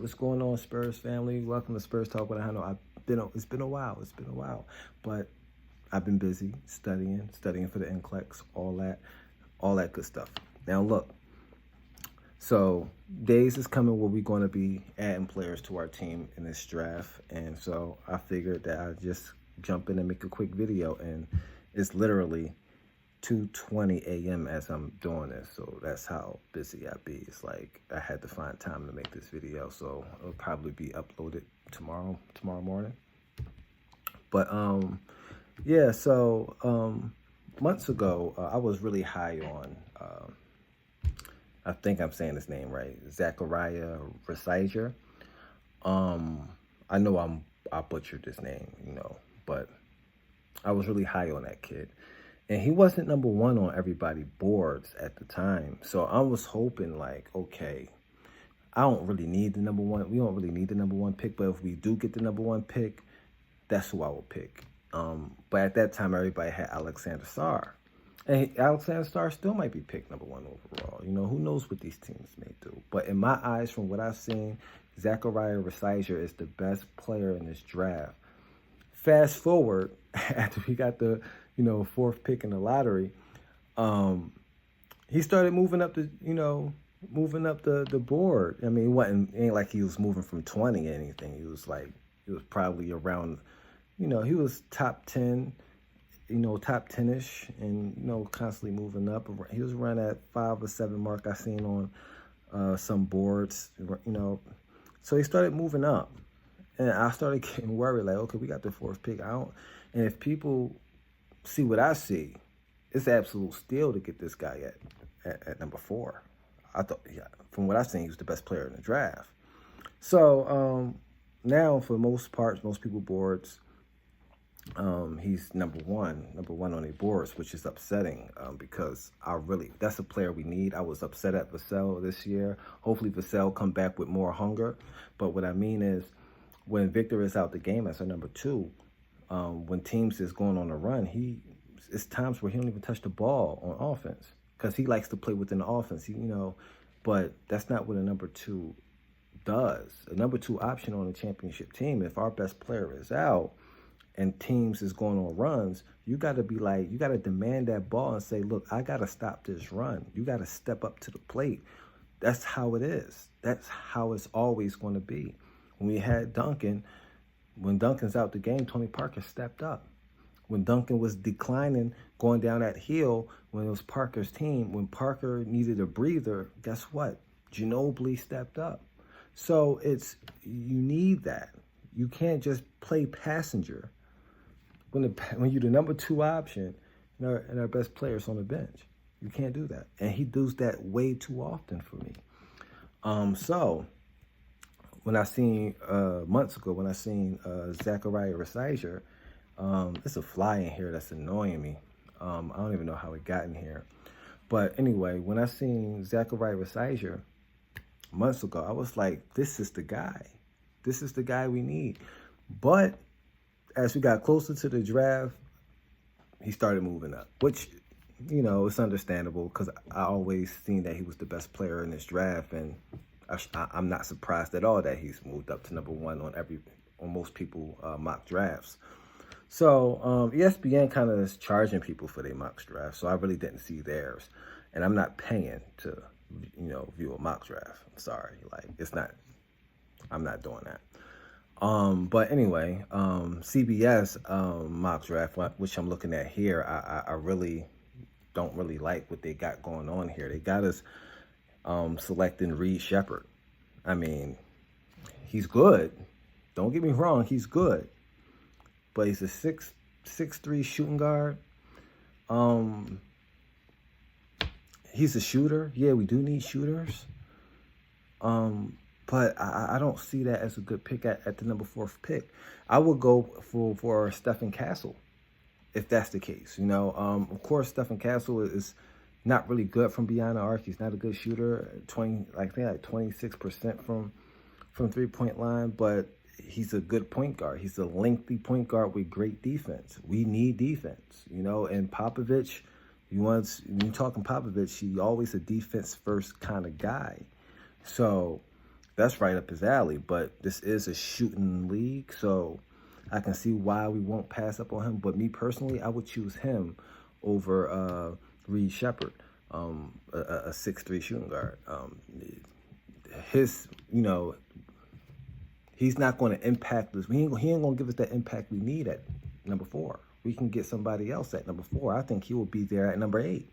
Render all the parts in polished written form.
What's going on, Spurs family? Welcome to Spurs Talk. What I know, it's been a while. It's been a while, but I've been busy studying for the NCLEX, all that good stuff. Now look, so days is coming where we're going to be adding players to our team in this draft, and so I figured that I'd just jump in and make a quick video, and it's literally 2:20 a.m. as I'm doing this, so that's how busy I be. It's like I had to find time to make this video, so it'll probably be uploaded tomorrow morning. But yeah, so months ago I was really high on I think I'm saying his name right, Zachariah Resiger. I know I butchered his name, but I was really high on that kid. And he wasn't number one on everybody's boards at the time. So I was hoping like, okay, I don't really need the number one. We don't really need the number one pick. But if we do get the number one pick, that's who I will pick. But at that time, everybody had Alexander Sarr. And Alexander Sarr still might be picked number one overall. Who knows what these teams may do. But in my eyes, from what I've seen, Zachariah Resiger is the best player in this draft. Fast forward, after we got the fourth pick in the lottery, he started moving up the board. I mean, it ain't like he was moving from 20 or anything. He was probably around, he was top 10, top 10-ish, and constantly moving up. He was around that 5 or 7 mark I seen on some boards, So he started moving up, and I started getting worried. Like, okay, we got the fourth pick. And if people see what I see, it's an absolute steal to get this guy at number 4. I thought, yeah, from what I've seen, he was the best player in the draft. So now, for most people boards, he's number one on their boards, which is upsetting because that's a player we need. I was upset at Vassell this year. Hopefully Vassell come back with more hunger. But what I mean is, when Victor is out the game as a number 2, when teams is going on a run, it's times where he don't even touch the ball on offense because he likes to play within the offense. But that's not what a number 2 does. A number 2 option on a championship team, if our best player is out and teams is going on runs, you got to demand that ball and say, look, I got to stop this run. You got to step up to the plate. That's how it is. That's how it's always going to be. When we had Duncan, when Duncan's out the game, Tony Parker stepped up. When Duncan was declining, going down that hill, when it was Parker's team, when Parker needed a breather, guess what? Ginobili stepped up. So you need that. You can't just play passenger when you're the number 2 option and our best player's on the bench. You can't do that. And he does that way too often for me. So when I seen months ago, when I seen Zachariah Resiger, it's a fly in here that's annoying me. I don't even know how it got in here. But anyway, when I seen Zachariah Resiger months ago, I was like, this is the guy. This is the guy we need. But as we got closer to the draft, he started moving up, which, it's understandable because I always seen that he was the best player in this draft, and I'm not surprised at all that he's moved up to number 1 on most people mock drafts. So ESPN kind of is charging people for their mock drafts, so I really didn't see theirs, and I'm not paying to view a mock draft. I'm sorry, I'm not doing that. But anyway, CBS mock draft, which I'm looking at here, I really don't really like what they got going on here. They got us selecting Reed Shepherd. I mean, he's good. Don't get me wrong, he's good. But he's a 6'3" shooting guard. He's a shooter. Yeah, we do need shooters. But I don't see that as a good pick at the number 4th pick. I would go for Stephen Castle, if that's the case. Of course, Stephen Castle is not really good from beyond the arc. He's not a good shooter. 26% from 3-point line, but he's a good point guard. He's a lengthy point guard with great defense. We need defense, And Popovich, when you're talking Popovich, he's always a defense first kind of guy. So that's right up his alley. But this is a shooting league, so I can see why we won't pass up on him. But me personally, I would choose him over Reed Shepard, a 6'3" shooting guard. His, he's not going to impact us. He ain't going to give us that impact we need at number 4. We can get somebody else at number 4. I think he will be there at number 8.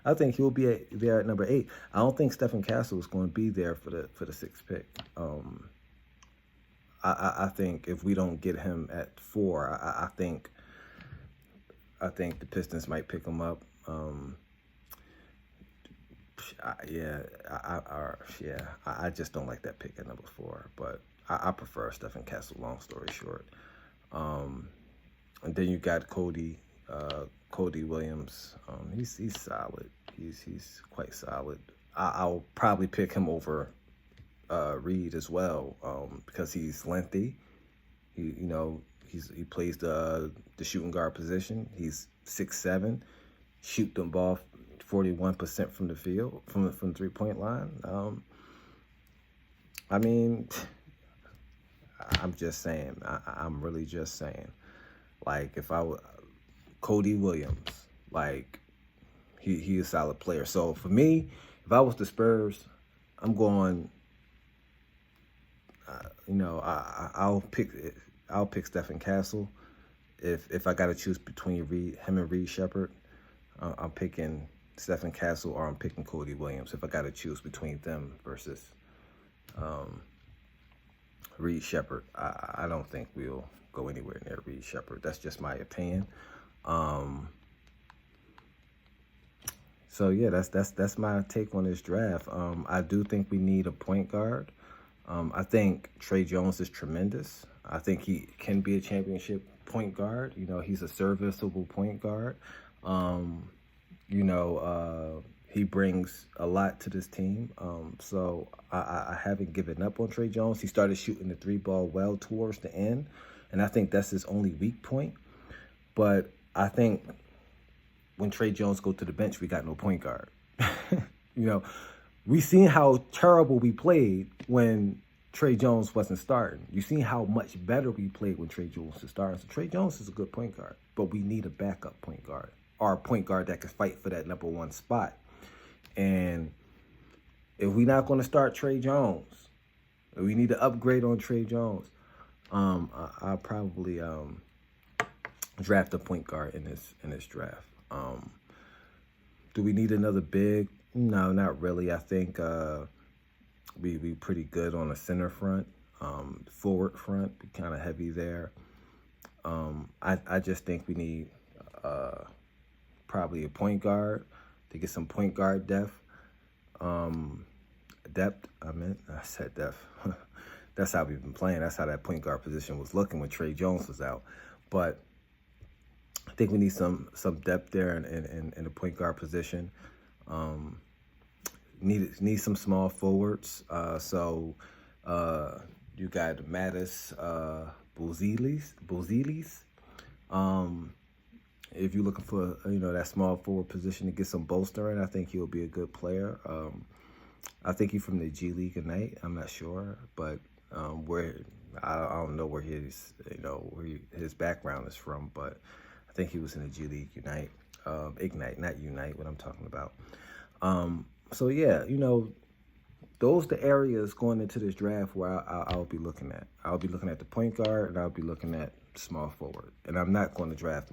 I think he'll be there at number 8. I don't think Stephen Castle is going to be there for the 6th pick. I think if we don't get him at 4, I think the Pistons might pick him up. I just don't like that pick at number 4, but I prefer Stephen Castle. Long story short, and then you got Cody Williams. He's solid. He's quite solid. I'll probably pick him over Reed as well, because he's lengthy. He plays the shooting guard position. He's 6'7", shoot the ball 41% from the field, from the 3-point line. I mean, I'm just saying. I'm really just saying. Like, if I were Cody Williams, like, he's a solid player. So for me, if I was the Spurs, I'm going. I'll pick Stephen Castle. If I got to choose between him and Reed Shepard, I'm picking Stephen Castle, or I'm picking Cody Williams. If I got to choose between them versus Reed Shepard, I don't think we'll go anywhere near Reed Shepard. That's just my opinion. So yeah, that's my take on this draft. I do think we need a point guard. I think Tre Jones is tremendous. I think he can be a championship point guard. He's a serviceable point guard. He brings a lot to this team. So I haven't given up on Tre Jones. He started shooting the 3-ball well towards the end, and I think that's his only weak point. But I think when Tre Jones go to the bench, we got no point guard. We seen how terrible we played when Tre Jones wasn't starting. You seen how much better we played when Tre Jones was starting. So Tre Jones is a good point guard, but we need a backup point guard, or a point guard that can fight for that number 1 spot. And if we're not going to start Tre Jones, we need to upgrade on Tre Jones. I'll probably draft a point guard in this draft. Do we need another big? No, not really. I think we pretty good on the center front. Forward front, be kind of heavy there. I just think we need probably a point guard to get some point guard depth. I said depth. That's how we've been playing. That's how that point guard position was looking when Tre Jones was out. But I think we need some depth there in the point guard position. Need some small forwards. So you got Mattis, Buzelis. If you're looking for that small forward position to get some bolstering, I think he'll be a good player. I think he's from the G League Ignite. I'm not sure, but where I don't know where his his background is from, but I think he was in the G League Ignite, not Unite. What I'm talking about. So yeah, those the areas going into this draft where I'll be looking at. I'll be looking at the point guard, and I'll be looking at small forward. And I'm not going to draft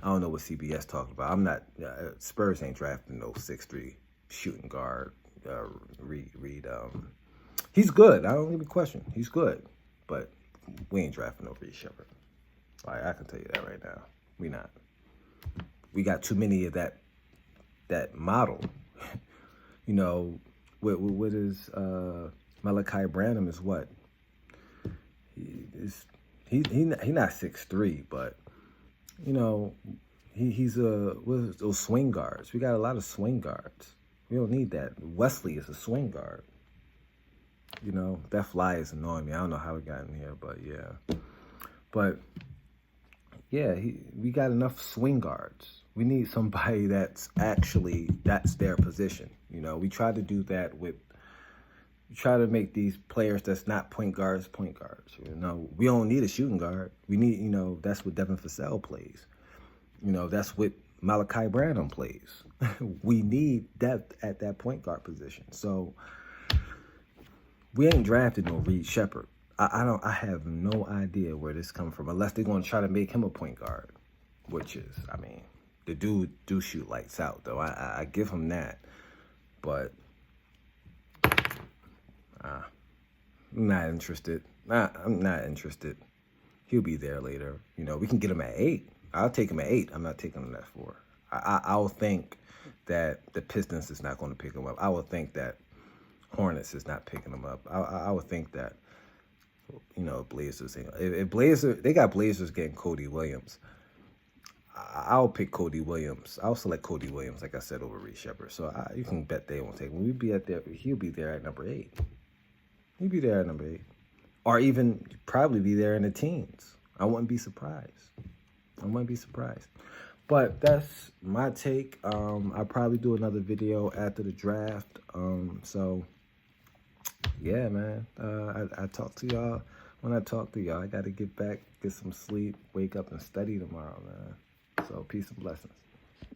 I don't know what CBS talking about. I'm not. Spurs ain't drafting no 6'3" shooting guard. Reed. He's good. I don't even question. He's good, but we ain't drafting no Reed Shepard. I can tell you that right now. We not. We got too many of that model. What is Malachi Branham is what? He not 6'3", but he's those swing guards. We got a lot of swing guards. We don't need that. Wesley is a swing guard. That fly is annoying me. I don't know how we got in here, but yeah. But yeah, we got enough swing guards. We need somebody that's their position. We tried to do that with try to make these players that's not point guards. You know, we don't need a shooting guard. We need, you know, that's what Devin Vassell plays. You know, that's what Malachi Branham plays. We need depth at that point guard position. So we ain't drafted no Reed Shepherd. I have no idea where this comes from, unless they're going to try to make him a point guard, which is, I mean, the dude do shoot lights out, though. I give him that. But I'm not interested. I'm not interested. He'll be there later. You know, we can get him at 8. I'll take him at 8. I'm not taking him at 4. I'll think that the Pistons is not going to pick him up. I would think that Hornets is not picking him up. I would think that, you know, Blazers. If Blazers, they got Blazers getting Cody Williams. I'll pick Cody Williams. I'll select Cody Williams, like I said, over Reed Shepherd. So you can bet they won't take him. We'll be at there. He'll be there at number 8. He'll be there at number 8, or even probably be there in the teens. I wouldn't be surprised. But that's my take. I'll probably do another video after the draft. So yeah, man. I talk to y'all. When I talk to y'all, I got to get back, get some sleep, wake up and study tomorrow, man. So peace and blessings.